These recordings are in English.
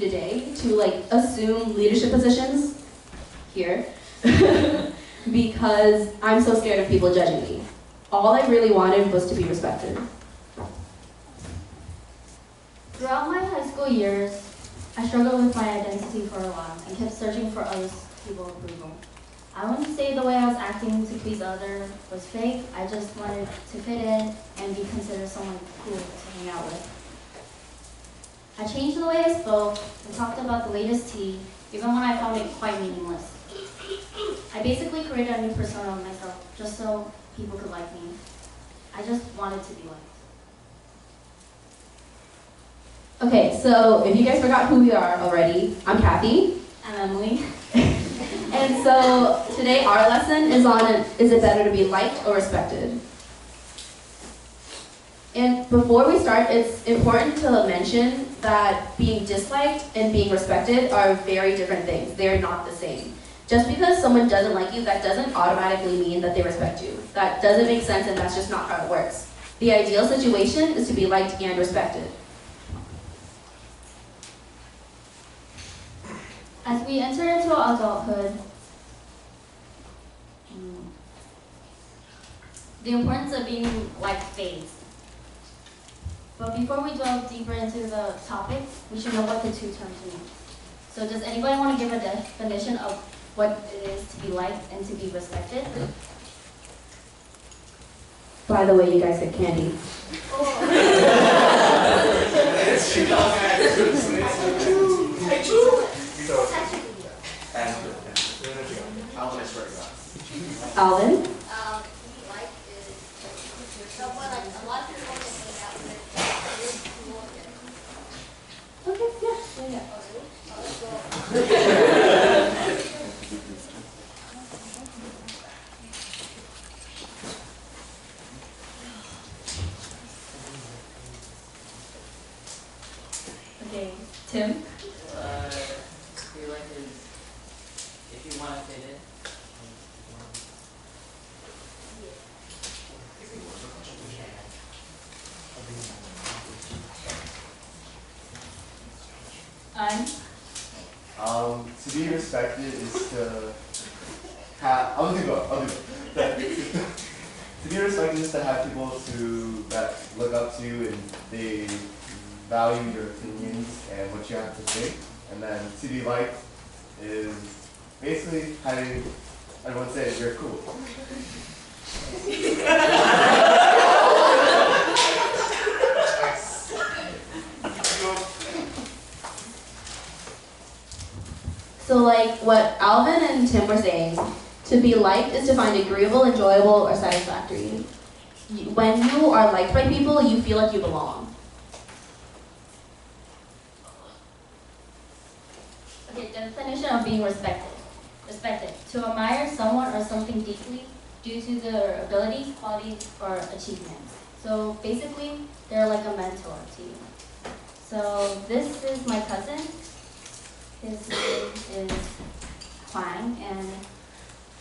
to day to like assume leadership positions here because I'm so scared of people judging me. All I really wanted was to be respected. Throughout my high school years, I struggled with my identity for a while and kept searching for other people's approval. I wouldn't say the way I was acting to please others was fake. I just wanted to fit in and be considered someone cool to hang out with. I changed the way I spoke and talked about the latest tea, even when I found it quite meaningless. I basically created a new persona of myself just so people could like me. I just wanted to be liked. Okay, so if you guys forgot who we are already, I'm Kathy. I'm Emily. And so today our lesson is on is it better to be liked or respected? And before we start, it's important to mention that being disliked and being respected are very different things. They're not the same. Just because someone doesn't like you, that doesn't automatically mean that they respect you. That doesn't make sense, and that's just not how it works. The ideal situation is to be liked and respected. As we enter into adulthood, the importance of being liked fades. But before we delve deeper into the topic, we should know what the two terms mean. So does anybody want to give a definition of what it is to be liked and to be respected? By the way, you guys get candy. Alvin? Like is someone like a lot of people can hang out with. Okay, yeah. Okay, Tim? Feel like is if you want to fit in. To be respected is to have. I'll do it. To be respected is to have people that look up to you and they value your opinions and what you have to say. And then to be liked is basically having everyone say you're cool. So like what Alvin and Tim were saying, to be liked is to find agreeable, enjoyable, or satisfactory. When you are liked by people, you feel like you belong. Okay, definition of being respected. Respected. To admire someone or something deeply due to their ability, quality, or achievements. So basically, they're like a mentor to you. So this is my cousin. His name is Huang, and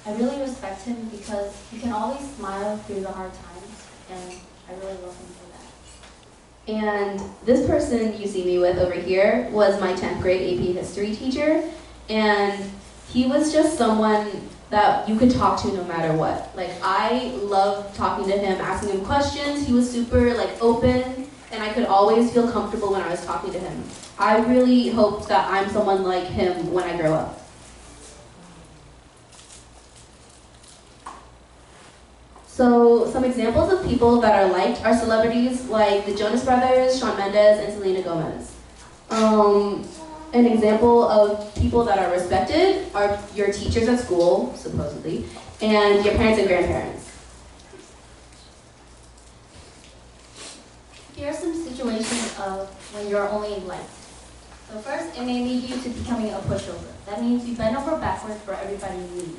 I really respect him because he can always smile through the hard times, and I really love him for that. And this person you see me with over here was my 10th grade AP history teacher, and he was just someone that you could talk to no matter what. Like, I loved talking to him, asking him questions. He was super like open, and I could always feel comfortable when I was talking to him. I really hope that I'm someone like him when I grow up. So some examples of people that are liked are celebrities like the Jonas Brothers, Shawn Mendes, and Selena Gomez. An example of people that are respected are your teachers at school, supposedly, and your parents and grandparents. Here are some situations of when you're only liked. So first, it may lead you to becoming a pushover. That means you bend over backwards for everybody you need.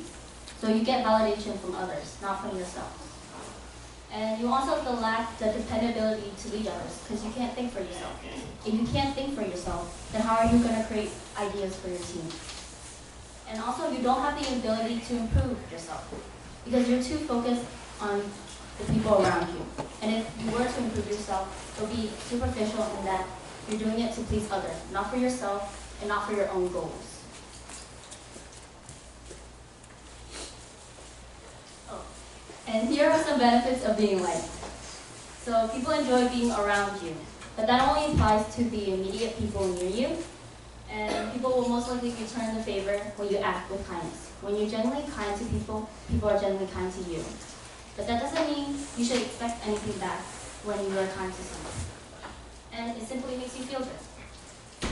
So you get validation from others, not from yourself. And you also have to lack the dependability to lead others, because you can't think for yourself. If you can't think for yourself, then how are you going to create ideas for your team? And also, you don't have the ability to improve yourself, because you're too focused on the people around you. And if you were to improve yourself, it would be superficial in that You're doing it to please others, not for yourself and not for your own goals. Oh. And here are some benefits of being liked. So people enjoy being around you, but that only applies to the immediate people near you. And people will most likely return the favor when you act with kindness. When you're genuinely kind to people, people are genuinely kind to you. But that doesn't mean you should expect anything back when you are kind to someone. And it simply makes you feel good.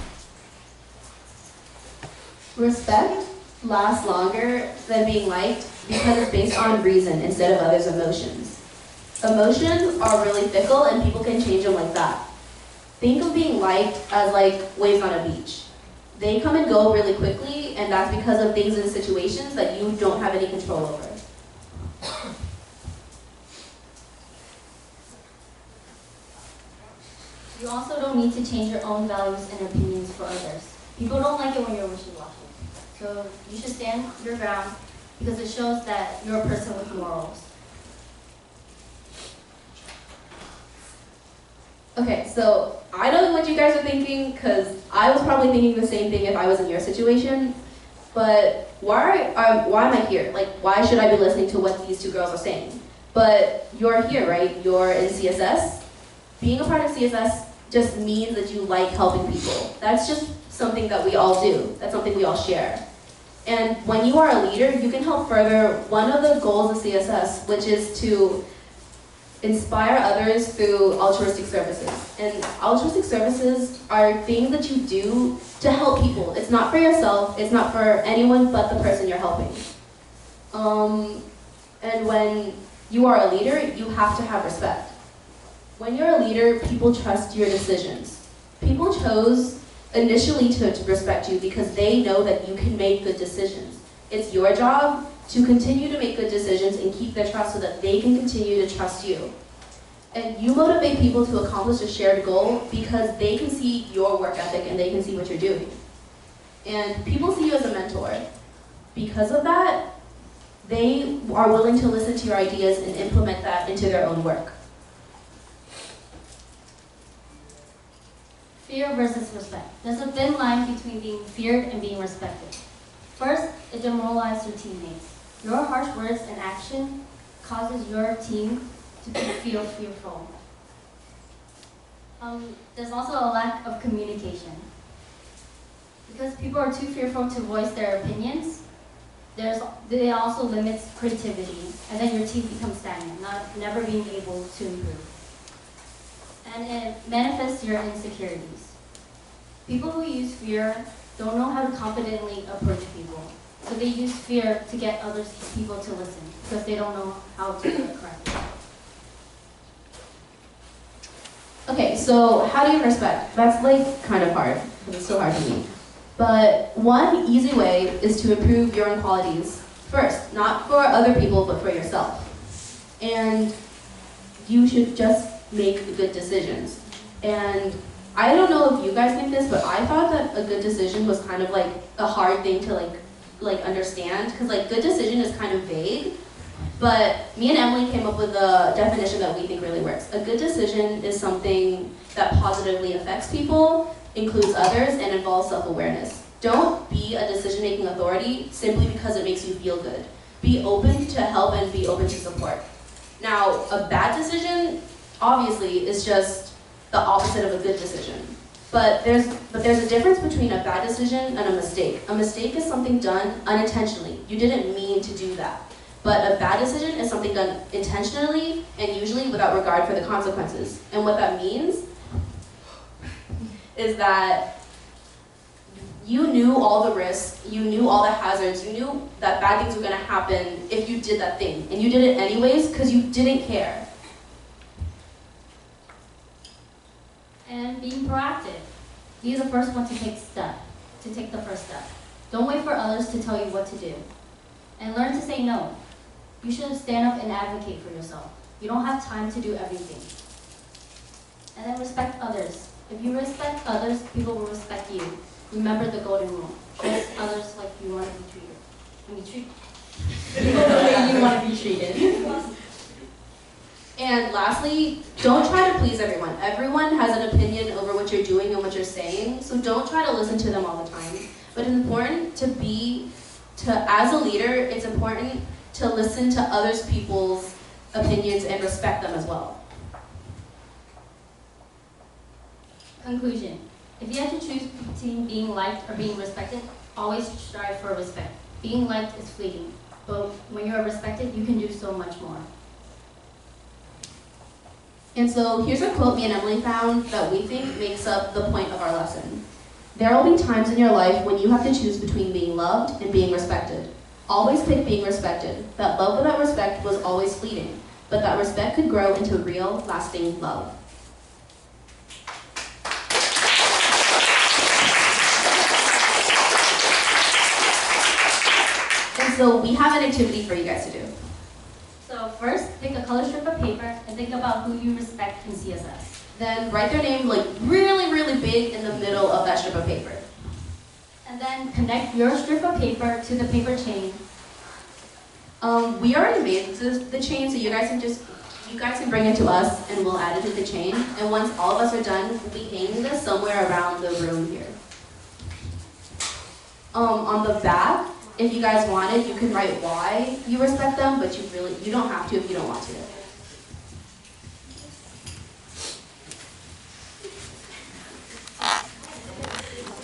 Respect lasts longer than being liked because it's based on reason instead of others' emotions. Emotions are really fickle and people can change them like that. Think of being liked as like waves on a beach. They come and go really quickly, and that's because of things and situations that you don't have any control over. You also don't need to change your own values and opinions for others. People don't like it when you're wishy-washy. So you should stand your ground because it shows that you're a person with morals. Okay, so I know what you guys are thinking because I was probably thinking the same thing if I was in your situation. But why am I here? Like, why should I be listening to what these two girls are saying? But you're here, right? You're in CSS. Being a part of CSS just means that you like helping people. That's just something that we all do. That's something we all share. And when you are a leader, you can help further one of the goals of CSS, which is to inspire others through altruistic services. And altruistic services are things that you do to help people. It's not for yourself, it's not for anyone but the person you're helping. And when you are a leader, you have to have respect. When you're a leader, people trust your decisions. People chose initially to respect you because they know that you can make good decisions. It's your job to continue to make good decisions and keep their trust so that they can continue to trust you. And you motivate people to accomplish a shared goal because they can see your work ethic and they can see what you're doing. And people see you as a mentor. Because of that, they are willing to listen to your ideas and implement that into their own work. Fear versus respect. There's a thin line between being feared and being respected. First, it demoralizes your teammates. Your harsh words and action causes your team to feel fearful. There's also a lack of communication. Because people are too fearful to voice their opinions, they also limit creativity, and then your team becomes stagnant, never being able to improve. And it manifests your insecurities. People who use fear don't know how to confidently approach people. So they use fear to get other people to listen because they don't know how to do it correctly. Okay, so how do you respect? That's like kind of hard, because it's so hard for me. But one easy way is to improve your own qualities. First, not for other people, but for yourself. And you should just make good decisions. And I don't know if you guys think this, but I thought that a good decision was kind of like a hard thing to like understand, because like good decision is kind of vague. But me and Emily came up with a definition that we think really works. A good decision is something that positively affects people, includes others, and involves self-awareness. Don't be a decision-making authority simply because it makes you feel good. Be open to help and be open to support. Now, a bad decision, obviously, is just the opposite of a good decision. But there's a difference between a bad decision and a mistake. A mistake is something done unintentionally. You didn't mean to do that. But a bad decision is something done intentionally and usually without regard for the consequences. And what that means is that you knew all the risks, you knew all the hazards, you knew that bad things were going to happen if you did that thing. And you did it anyways because you didn't care. And being proactive. Be the first one to take the first step. Don't wait for others to tell you what to do. And learn to say no. You should stand up and advocate for yourself. You don't have time to do everything. And then respect others. If you respect others, people will respect you. Remember the golden rule. Treat others like you want to be treated. People the way you want to be treated. And lastly, don't try to please everyone. Everyone has an opinion over what you're doing and what you're saying, so don't try to listen to them all the time. But it's important as a leader, it's important to listen to others people's opinions and respect them as well. Conclusion. If you have to choose between being liked or being respected, always strive for respect. Being liked is fleeting, but when you're respected, you can do so much more. And so here's a quote me and Emily found that we think makes up the point of our lesson. There will be times in your life when you have to choose between being loved and being respected. Always pick being respected. That love without respect was always fleeting, but that respect could grow into real, lasting love. And so we have an activity for you guys to do. So first, pick a color strip of paper and think about who you respect in CSS. Then write their name like really, really big in the middle of that strip of paper. And then connect your strip of paper to the paper chain. We already made the chain, so you guys can bring it to us and we'll add it to the chain. And once all of us are done, we'll be hanging this somewhere around the room here. On the back, if you guys wanted, you can write why you respect them, but you don't have to if you don't want to.